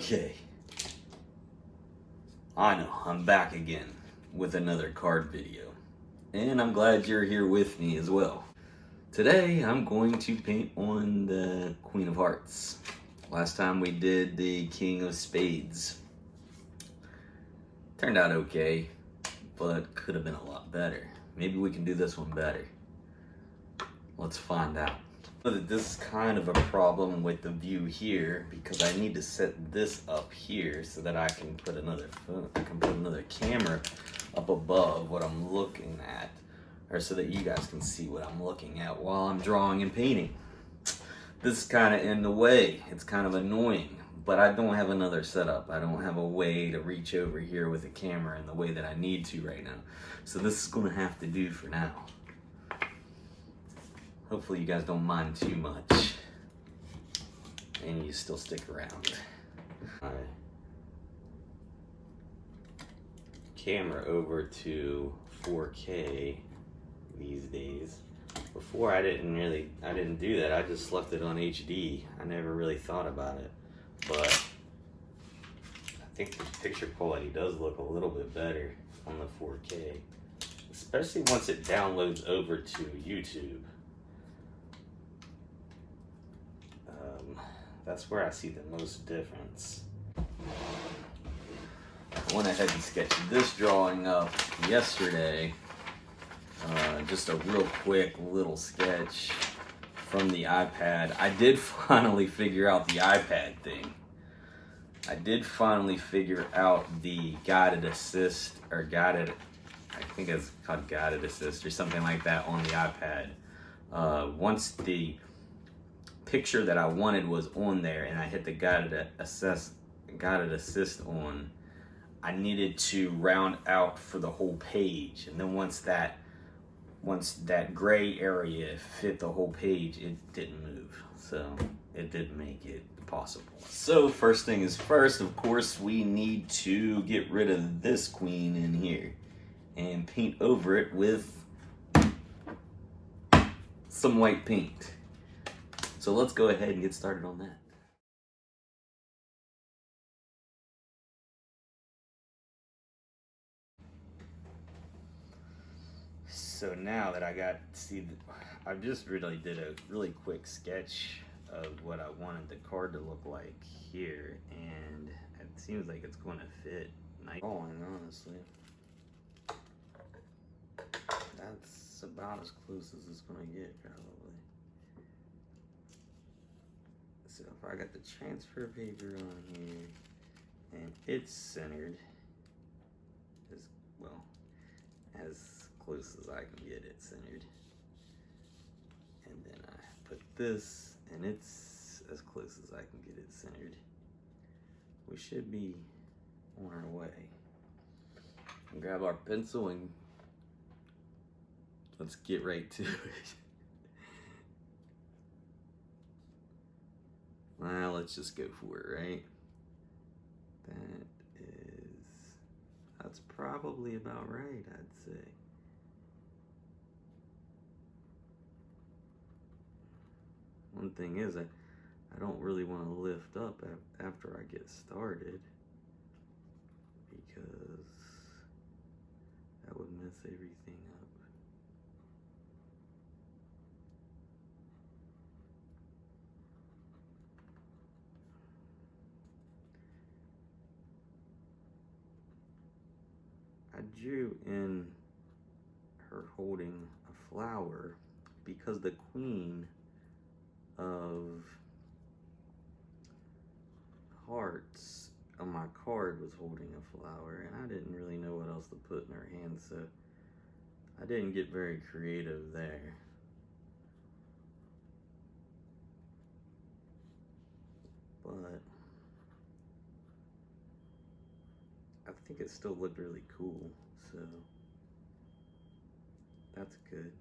Okay, I know, I'm back again with another card video. And I'm glad you're here with me as well. Today, I'm going to paint on the Queen of Hearts. Last time we did the King of Spades. Turned out okay, but could have been a lot better. Maybe we can do this one better. Let's find out. This is kind of a problem with the view here because I need to set this up here so that I can put another camera up above what I'm looking at, or so that you guys can see what I'm looking at while I'm drawing and painting. This is kind of in the way. It's kind of annoying, but I don't have another setup. I don't have a way to reach over here with a camera in the way that I need to right now. So this is going to have to do for now. Hopefully you guys don't mind too much and you still stick around. My camera over to 4K these days. Before I didn't do that. I just left it on HD. I never really thought about it, but I think the picture quality does look a little bit better on the 4K, especially once it downloads over to YouTube. That's where I see the most difference. I went ahead and sketched this drawing up yesterday. Just a real quick little sketch from the iPad. I did finally figure out the iPad thing. I did finally figure out the guided assist, or guided, I think it's called guided assist or something like that on the iPad. Once the picture that I wanted was on there and I hit the guided assist on, I needed to round out for the whole page, and then once that gray area fit the whole page, it didn't move, so it didn't make it possible. So first thing is first, of course, we need to get rid of this queen in here and paint over it with some white paint. So let's go ahead and get started on that. So now that I just really did a really quick sketch of what I wanted the card to look like here, and it seems like it's going to fit nice. Honestly, that's about as close as it's going to get, probably. So if I got the transfer paper on here and it's centered as well, as close as I can get it centered, and then I put this and it's as close as I can get it centered, we should be on our way. And grab our pencil and let's get right to it. Well, let's just go for it, right? That's probably about right, I'd say. One thing is, I don't really want to lift up after I get started, because that would mess everything up. I drew in her holding a flower because the Queen of Hearts on my card was holding a flower, and I didn't really know what else to put in her hand, so I didn't get very creative there. But I think it still looked really cool, so that's good.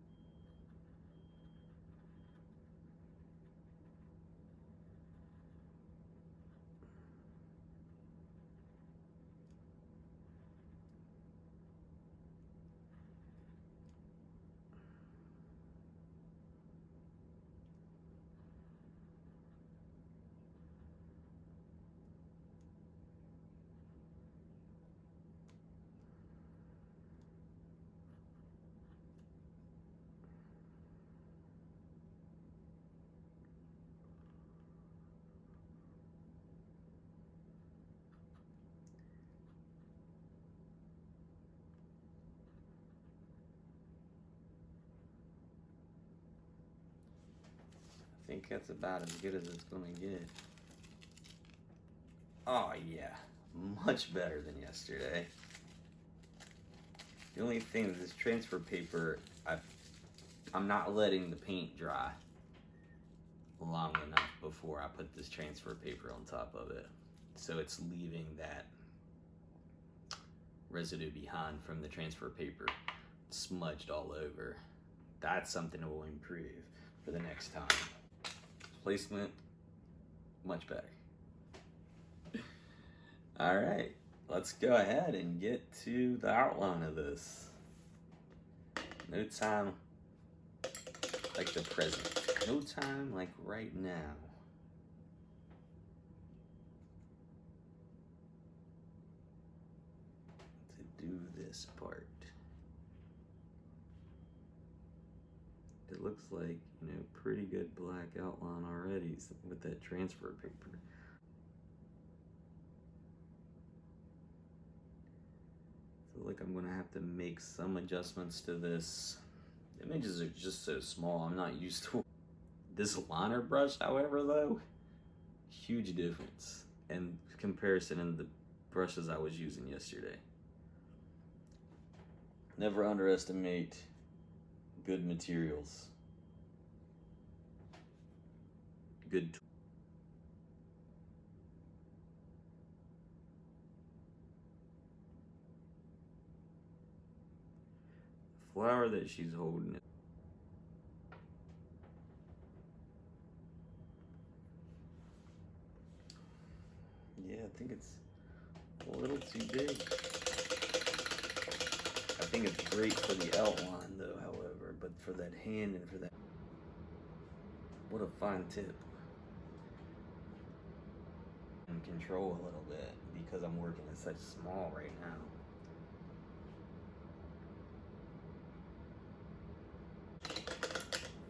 think that's about as good as it's gonna get. Oh yeah, much better than yesterday. The only thing is this transfer paper, I'm not letting the paint dry long enough before I put this transfer paper on top of it. So it's leaving that residue behind from the transfer paper smudged all over. That's something that will improve for the next time. Placement, much better. All right, let's go ahead and get to the outline of this. No time like the present. No time like right now. To do this part. It looks like, pretty good black outline already with that transfer paper. Feel like I'm gonna have to make some adjustments to this. Images are just so small, I'm not used to it. This liner brush, however, though, huge difference in comparison in the brushes I was using yesterday. Never underestimate good materials. Good tools. The flower that she's holding. Yeah, I think it's a little too big. I think it's great for the outline though, however, but for that hand and for that, what a fine tip. And control a little bit because I'm working at such small right now.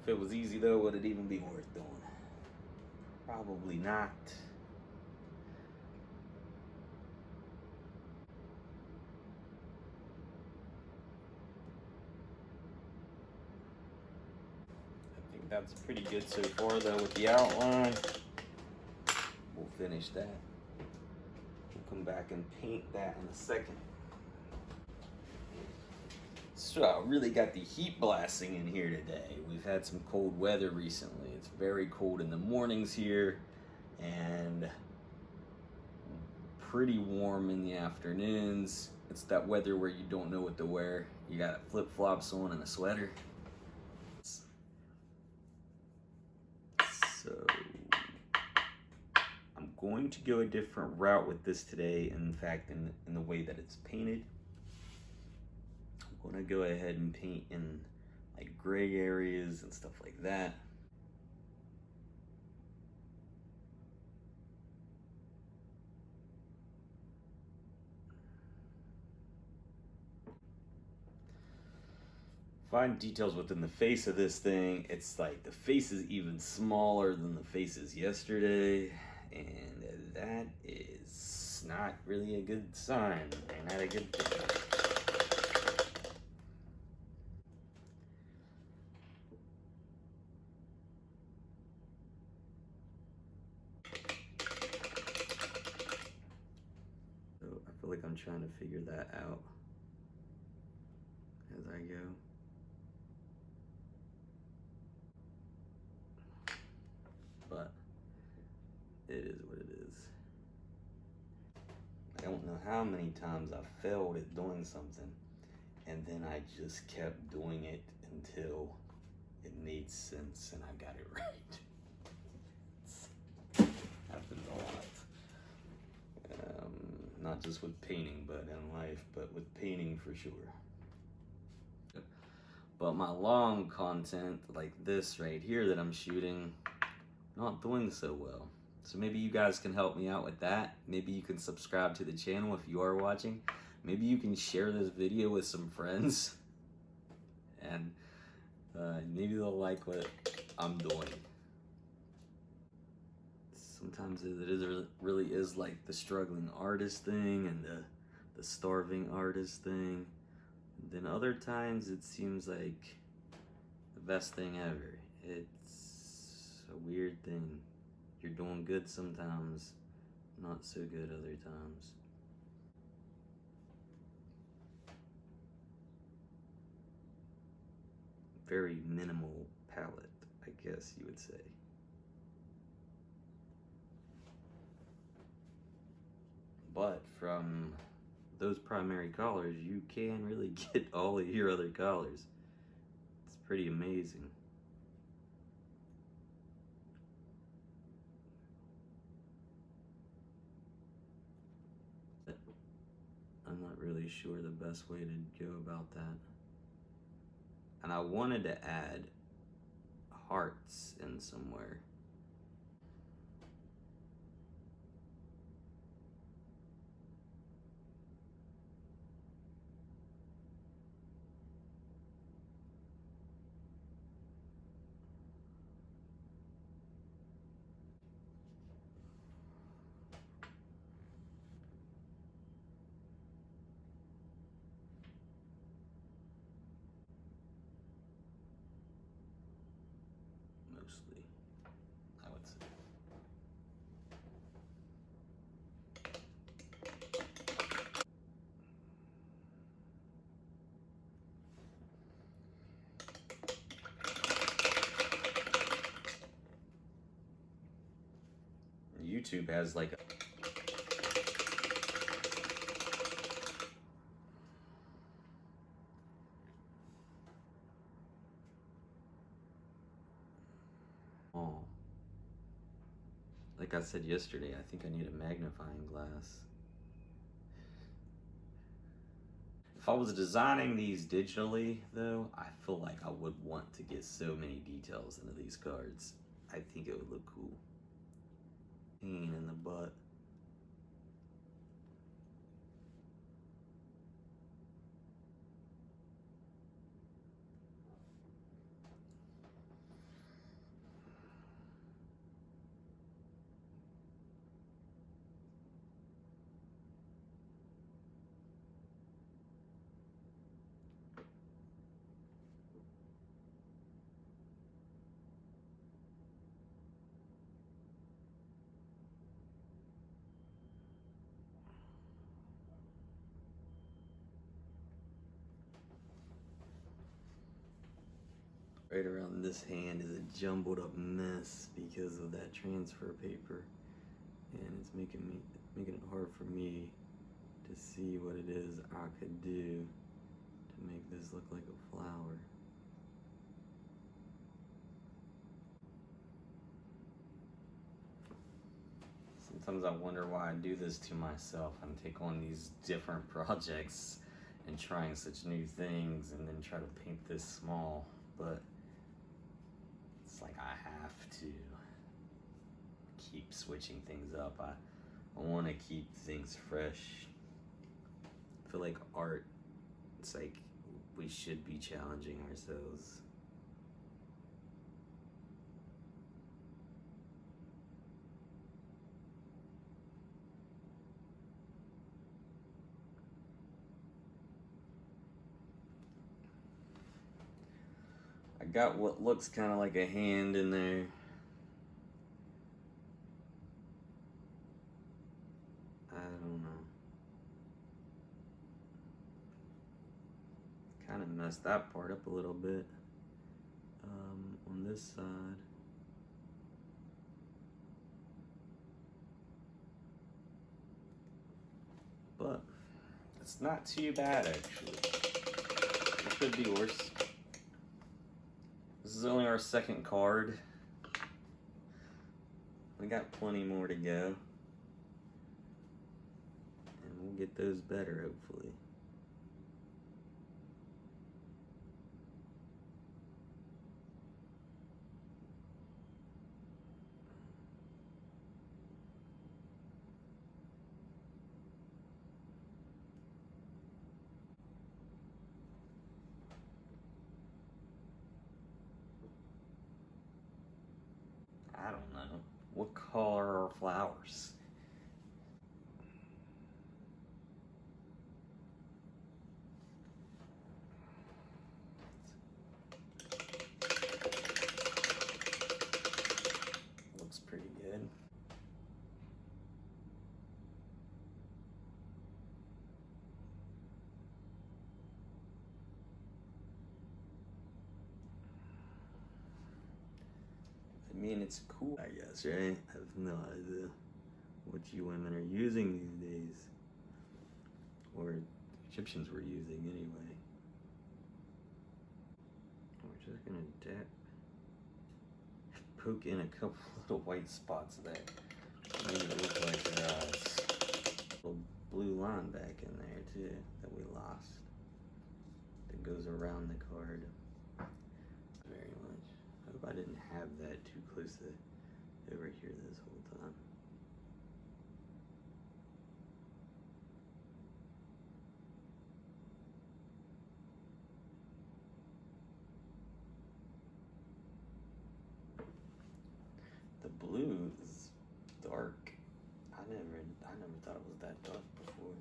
If it was easy though, would it even be worth doing? Probably not. I think that's pretty good so far though with the outline. We'll finish that. We'll come back and paint that in a second. So I really got the heat blasting in here today. We've had some cold weather recently. It's very cold in the mornings here and pretty warm in the afternoons. It's that weather where you don't know what to wear. You got flip-flops on and a sweater. So I'm going to go a different route with this today. In fact, in the way that it's painted. I'm gonna go ahead and paint in like gray areas and stuff like that. Fine details within the face of this thing. It's like the face is even smaller than the faces yesterday, and that is not really a good sign and not a good thing. So I feel like I'm trying to figure that out as I go. But it is what it is. I don't know how many times I failed at doing something and then I just kept doing it until it made sense and I got it right. Happens a lot. Not just with painting, but in life, but with painting for sure. But my long content, like this right here that I'm shooting, not doing so well. So maybe you guys can help me out with that. Maybe you can subscribe to the channel if you are watching. Maybe you can share this video with some friends. And maybe they'll like what I'm doing. Sometimes it really is like the struggling artist thing and the starving artist thing. And then other times it seems like the best thing ever. It's a weird thing. You're doing good sometimes, not so good other times. Very minimal palette, I guess you would say. But from those primary colors, you can really get all of your other colors. It's pretty amazing. I'm not really sure the best way to go about that. And I wanted to add hearts in somewhere. Mostly, I would say. YouTube has like like I said yesterday, I think I need a magnifying glass. If I was designing these digitally, though, I feel like I would want to get so many details into these cards. I think it would look cool. Pain in the butt. Right around this hand is a jumbled up mess because of that transfer paper, and it's making it hard for me to see what it is I could do to make this look like a flower. Sometimes I wonder why I do this to myself and take on these different projects and trying such new things and then try to paint this small, but it's like I have to keep switching things up. I want to keep things fresh. I feel like art, it's like we should be challenging ourselves. I got what looks kind of like a hand in there. I don't know. Kind of messed that part up a little bit. On this side. But it's not too bad actually. It could be worse. This is only our second card. We got plenty more to go. And we'll get those better, hopefully. I don't know. What color are flowers? mean, it's cool, I guess, right? I have no idea what you women are using these days. Or Egyptians were using anyway. We're just gonna poke in a couple little white spots that make it look like there's a little blue line back in there too that we lost. That goes around the card very much. I hope I didn't have that too close to over here this whole time. The blue is dark. I never thought it was that dark before,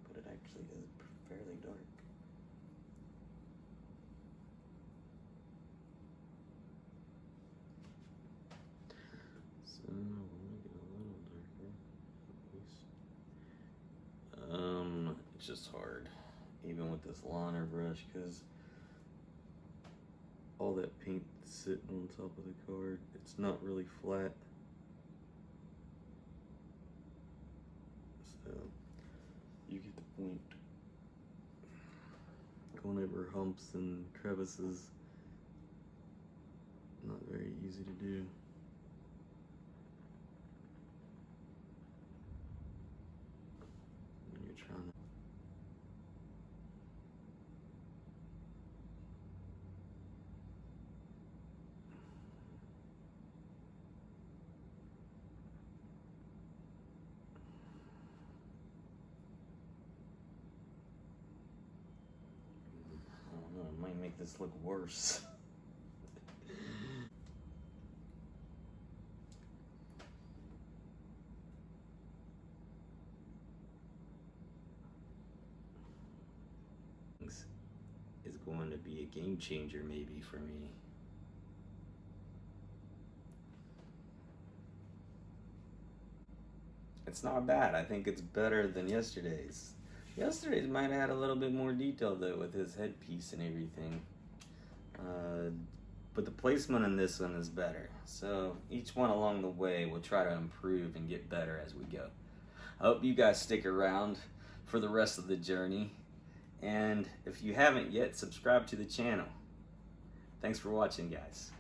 but it actually is fairly dark. So I want to get a little darker, at least. It's just hard, even with this liner brush, because all that paint sitting on top of the card, it's not really flat. So you get the point. Going over humps and crevices, not very easy to do. When you're trying to it might make this look worse. Is going to be a game changer maybe for me. It's not bad. I think it's better than yesterday's. Yesterday's might have had a little bit more detail though with his headpiece and everything. But the placement in this one is better. So each one along the way we'll try to improve and get better as we go. I hope you guys stick around for the rest of the journey. And if you haven't yet, subscribe to the channel. Thanks for watching, guys.